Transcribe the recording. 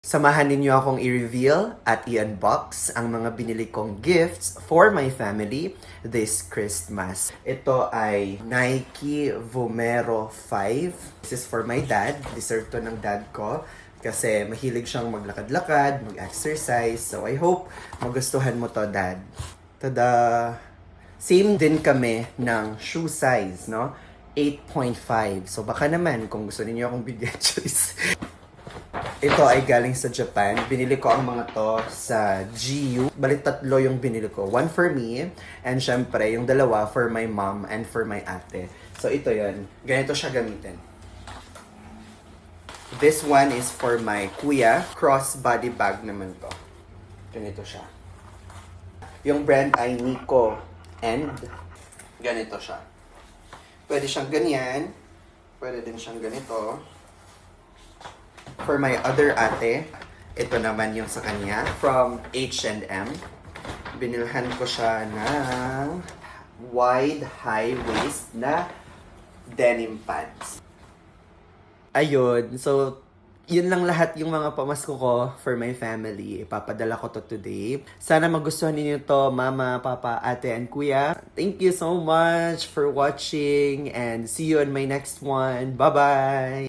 Samahan ninyo akong i-reveal at i-unbox ang mga binili kong gifts for my family this Christmas. Ito ay Nike Vomero 5. This is for my dad. Deserve to ng dad ko kasi mahilig siyang maglakad-lakad, mag-exercise. So I hope magustuhan mo to, dad. Tada! Same din kami ng shoe size, no? 8.5. So baka naman kung gusto niyo akong bigyan choice. Ito ay galing sa Japan. Binili ko ang mga to sa GU. Bali tatlo yung binili ko. One for me, and syempre yung dalawa for my mom and for my ate. So ito yun. Ganito siya gamitin. This one is for my kuya. Crossbody bag naman to. Ganito siya. Yung brand ay Nico. And ganito siya. Pwede siyang ganyan. Pwede din siyang ganito. For my other ate, ito naman yung sa kanya, from H&M. Binilhan ko siya ng wide high waist na denim pants. Ayun, so yun lang lahat yung mga pamasko ko for my family. Ipapadala ko to today. Sana magustuhan niyo to, mama, papa, ate, and kuya. Thank you so much for watching and see you in my next one. Bye-bye!